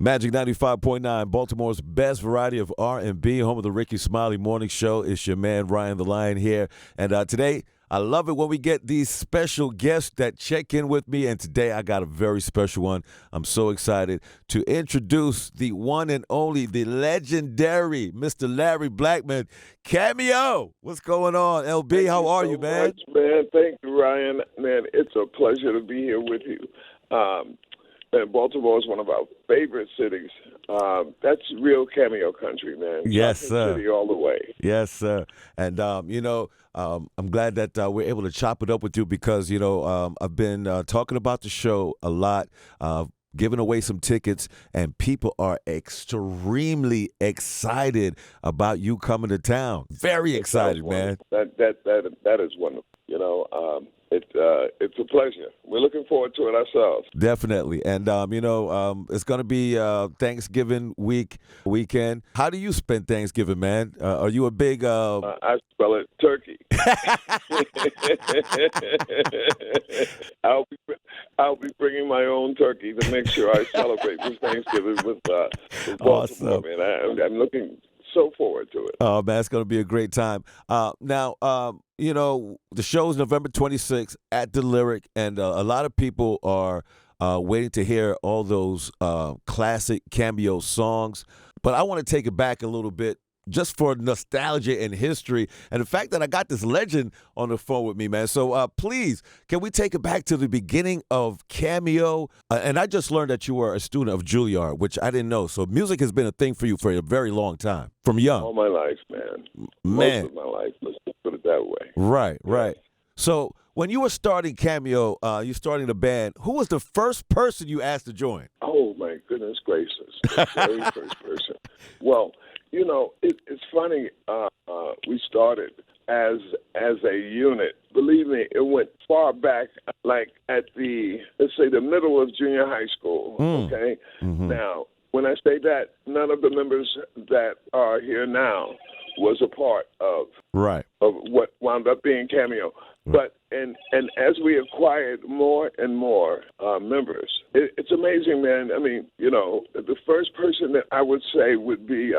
Magic 95.9, Baltimore's best variety of R&B, home of the Ricky Smiley Morning Show. It's your man, Ryan the Lion here. And today, I love it when we get these special guests that check in with me. And today, I got a very special one. I'm so excited to introduce the one and only, the legendary Mr. Larry Blackmon. Cameo, what's going on? LB, how are you, man? Much, man. Thank you, Ryan. Man, it's a pleasure to be here with you. And Baltimore is one of our favorite cities. That's real Cameo country, man. Yes, Chocolate sir. City all the way. Yes, sir. And, I'm glad that we're able to chop it up with you because, I've been talking about the show a lot, giving away some tickets, and people are extremely excited about you coming to town. Very excited, man. That is wonderful. It's a pleasure. We're looking forward to it ourselves. Definitely. And, it's going to be Thanksgiving weekend. How do you spend Thanksgiving, man? Are you a big... I spell it turkey. I'll be bringing my own turkey to make sure I celebrate this Thanksgiving with Baltimore. Awesome. Man, I'm looking so forward to it. Oh, man, it's going to be a great time. Now, the show's November 26th at the Lyric, and a lot of people are waiting to hear all those classic Cameo songs. But I want to take it back a little bit just for nostalgia and history and the fact that I got this legend on the phone with me, man. So please, can we take it back to the beginning of Cameo? And I just learned that you were a student of Juilliard, which I didn't know. So music has been a thing for you for a very long time, from young. All my life, man. Most of my life, let's put it that way. Right. So when you were starting Cameo, you starting the band, who was the first person you asked to join? Oh, my goodness gracious. The very first person. Well, it's funny. We started as a unit. Believe me, it went far back, like at let's say the middle of junior high school. Okay. Mm-hmm. Now, when I say that, none of the members that are here now was a part of what wound up being Cameo. But and as we acquired more and more members, it's amazing, man. I mean, the first person that I would say would be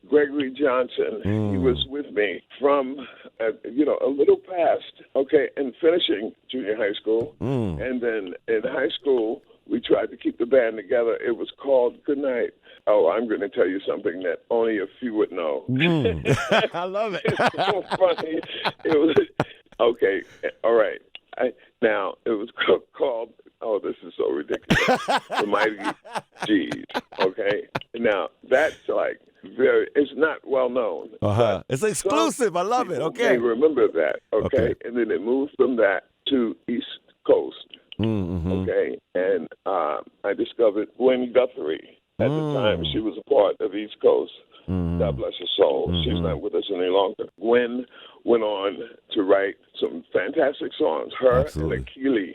Gregory Johnson. He was with me from a little past, and finishing junior high school, and then in high school we tried to keep the band together. It was called Good Night. Oh, I'm going to tell you something that only a few would know. I love it. It's so funny. It was okay. All right. Now it was called. Oh, this is so ridiculous. The Mighty G's. Okay. Now that's like it's not well known. It's exclusive. I love it. Okay. They remember that. Okay. And then it moved from that to East Coast. Mm-hmm. Okay. And I discovered Gwen Guthrie. At the time, she was a part of East Coast. God bless her soul. She's not with us any longer. Gwen went on to write some fantastic songs. Her Absolutely. and Akili,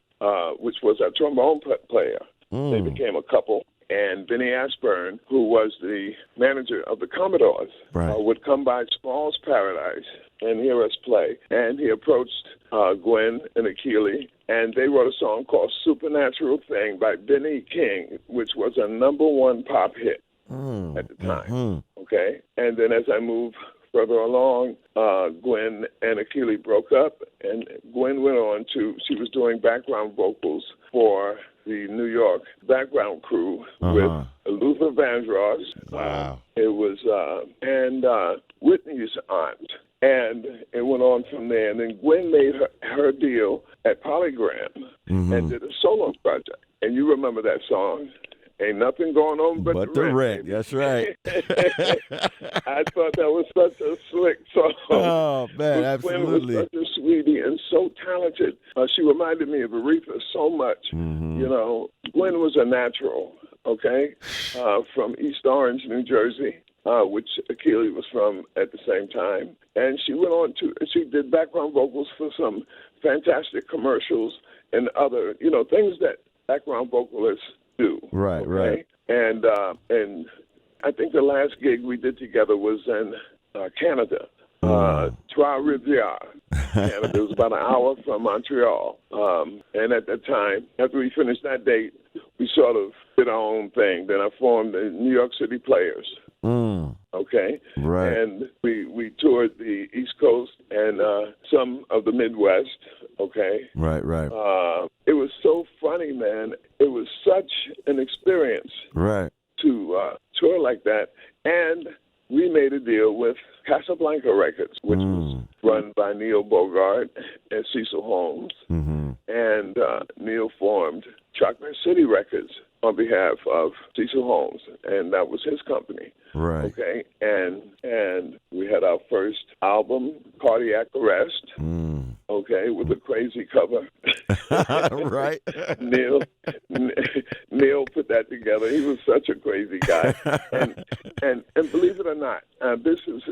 which was a trombone player. They became a couple. And Benny Ashburn, who was the manager of the Commodores, would come by Small's Paradise and hear us play. And he approached Gwen and Akili, and they wrote a song called Supernatural Thing by Benny King, which was a #1 pop hit at the time. Okay? And then as I moved further along, Gwen and Akili broke up, and Gwen went on she was doing background vocals for the New York background crew with Luther Vandross. Wow. It was, and Whitney's aunt. And it went on from there. And then Gwen made her deal at Polygram and did a solo project. And you remember that song? Ain't nothing going on but the rent. That's right. I thought that was such a slick song. Oh, man, absolutely. Gwen was such a sweetie and so talented. She reminded me of Aretha so much. Gwen was a natural, from East Orange, New Jersey, which Akili was from at the same time. And she went on she did background vocals for some fantastic commercials and other, things that background vocalists do. Right. And I think the last gig we did together was in Canada. Trois-Rivières, Canada. It was about an hour from Montreal. And at that time, after we finished that date, we sort of did our own thing. Then I formed the New York City Players. Okay? Right. And we toured the East Coast and some of the Midwest. Okay? Right. It was so funny, man. It was such an experience. Right. To tour like that. And we made a deal with Casablanca Records, which was run by Neil Bogart and Cecil Holmes. And Neil formed Chocolate City Records on behalf of Cecil Holmes, and that was his company. Right. Okay, and we had our first album, Cardiac Arrest. Okay, with a crazy cover. Right. Neil put that together. He was such a crazy guy, and believe it or not, this is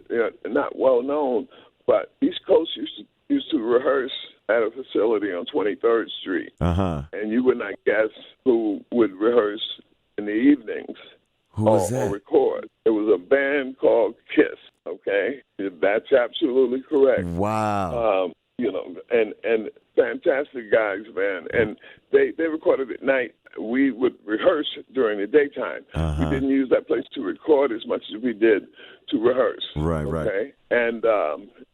not well known, but East Coast used to rehearse at a facility on 23rd Street, and you would not guess who would rehearse in the evenings. Who was that? Or record. It was a band called Kiss. Okay, that's absolutely correct. Wow. And fantastic guys, man. And they recorded at night. We would rehearse during the daytime. We didn't use that place to record as much as we did to rehearse. Right. Okay, and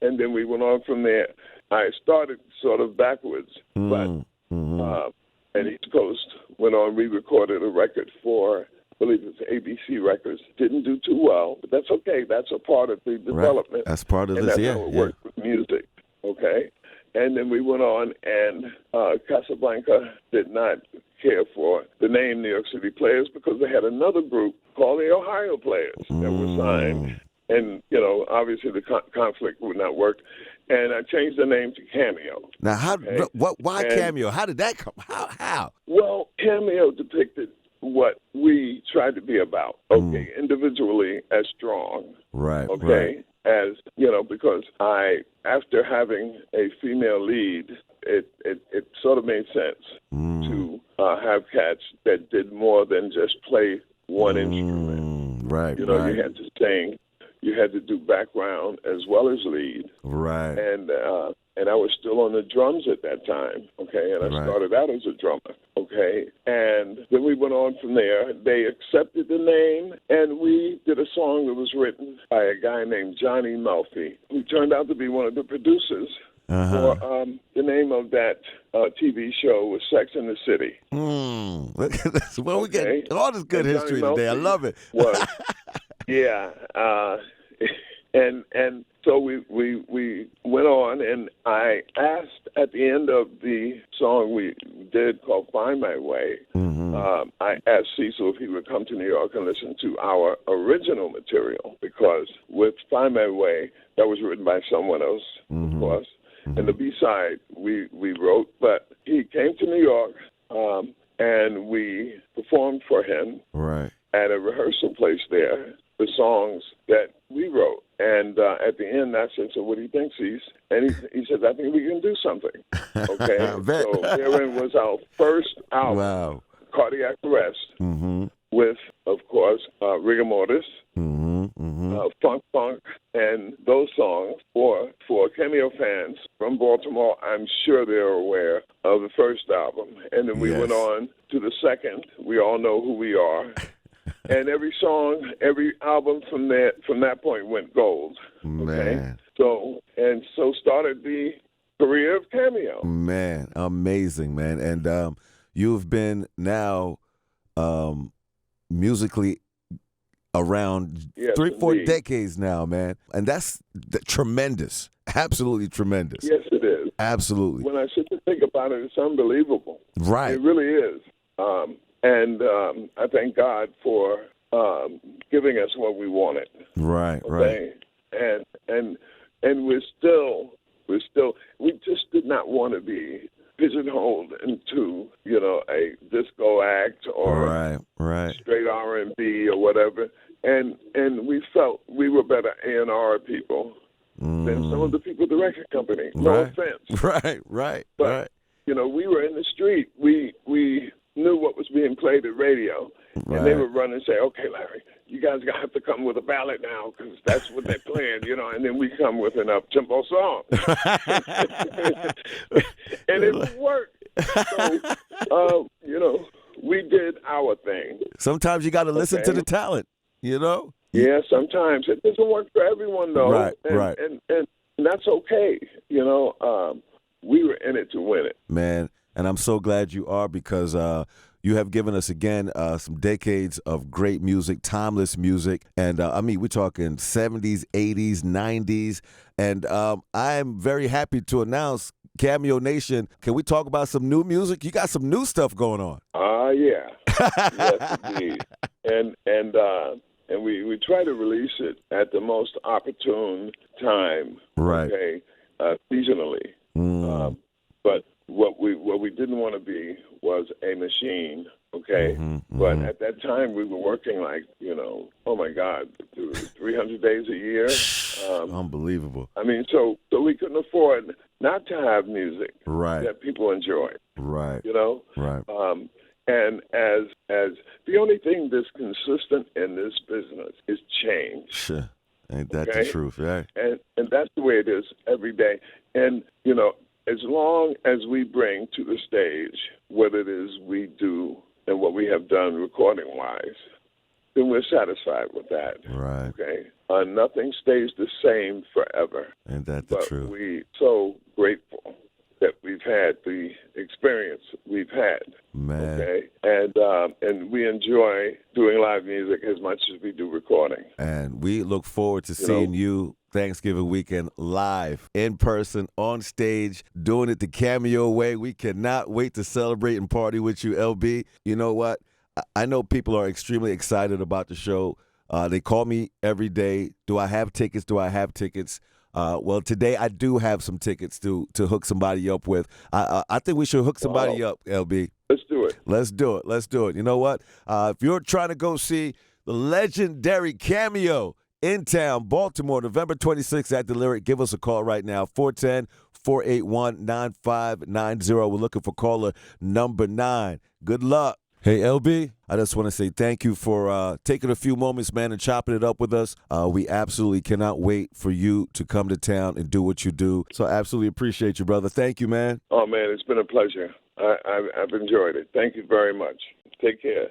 then we went on from there. I started sort of backwards, but and East Coast went on. We recorded a record for, I believe it's ABC Records. Didn't do too well, but that's okay. That's a part of the development. Right. That's part of and this. That's how it works with music. Okay, and then we went on, and Casablanca did not care for the name New York City Players because they had another group called the Ohio Players that were signed, and obviously the conflict would not work. And I changed the name to Cameo. Now, why Cameo? How did that come? How? Well, Cameo depicted what we tried to be about. Okay, individually as strong. Right. Okay, right. As because after having a female lead, it sort of made sense to have cats that did more than just play one instrument. Right. You had to sing. You had to do background as well as lead. Right. And I was still on the drums at that time, okay? And I started out as a drummer, okay? And then we went on from there. They accepted the name, and we did a song that was written by a guy named Johnny Melfi, who turned out to be one of the producers for the name of that TV show was Sex and the City. Look at this. Well, we get all this good history today. I love it. Yeah. And so we went on, and I asked at the end of the song we did called Find My Way, I asked Cecil if he would come to New York and listen to our original material, because with Find My Way, that was written by someone else, of course, and the B-side we wrote, but he came to New York, and we performed for him at a rehearsal place there, the songs that we wrote. And at the end, I said, so what do you think, Cease? And he said, I think we can do something. Okay? So therein was our first album, Cardiac Arrest, with, of course, Rigor Mortis, Funk, and those songs. For Cameo fans from Baltimore, I'm sure they're aware of the first album. And then we went on to the second, We All Know Who We Are. And every song, every album from that point went gold. Okay? Man. So started the career of Cameo. Man, amazing, man. And you've been now musically around 3-4 decades now, man. And that's tremendous. Absolutely tremendous. Yes, it is. Absolutely. When I sit to think about it, it's unbelievable. Right. It really is. And I thank God for giving us what we wanted. Right, okay? Right. And we're still, we just did not want to be pigeonholed into, a disco act or straight R&B or whatever. And we felt we were better A&R people than some of the people at the record company. No offense. Right. But, we were in the street. We knew what was being played at radio, and they would run and say, okay, Larry, you guys have to come with a ballad now because that's what they're playing, you know. And then we come with an up-tempo song. And it worked. So, you know, we did our thing. Sometimes you got to listen to the talent, you know? Yeah, sometimes. It doesn't work for everyone, though. Right, and, right. And that's okay, you know. We were in it to win it. Man, and I'm so glad you are because you have given us, again, some decades of great music, timeless music. And, I mean, we're talking 70s, 80s, 90s. And I'm very happy to announce, Cameo Nation, can we talk about some new music? You got some new stuff going on. Yeah. Yes, indeed. And we try to release it at the most opportune time, right? Okay, seasonally. But what we didn't want to be was a machine, okay? But at that time we were working like, you know, oh my God, 300 days a year. Unbelievable. I mean, so we couldn't afford not to have music that people enjoy. Right. You know? Right. And as the only thing that's consistent in this business is change. Sure. Ain't that the truth, right? And that's the way it is every day. And, you know, as long as we bring to the stage what it is we do and what we have done recording-wise, then we're satisfied with that. Right. Okay? Nothing stays the same forever. Ain't that the truth? We're so grateful that we've had the experience we've had. Man. Okay? And we enjoy doing live music as much as we do recording. And we look forward to seeing you Thanksgiving weekend live, in person, on stage, doing it the Cameo way. We cannot wait to celebrate and party with you, LB. You know what? I know people are extremely excited about the show. They call me every day. Do I have tickets? Do I have tickets? Well, today I do have some tickets to hook somebody up with. I think we should hook somebody up, LB. Let's do it. Let's do it. Let's do it. You know what? If you're trying to go see the legendary Cameo in town, Baltimore, November 26th at the Lyric, give us a call right now, 410-481-9590. We're looking for caller number 9. Good luck. Hey, LB, I just want to say thank you for taking a few moments, man, and chopping it up with us. We absolutely cannot wait for you to come to town and do what you do. So I absolutely appreciate you, brother. Thank you, man. Oh, man, it's been a pleasure. I've enjoyed it. Thank you very much. Take care.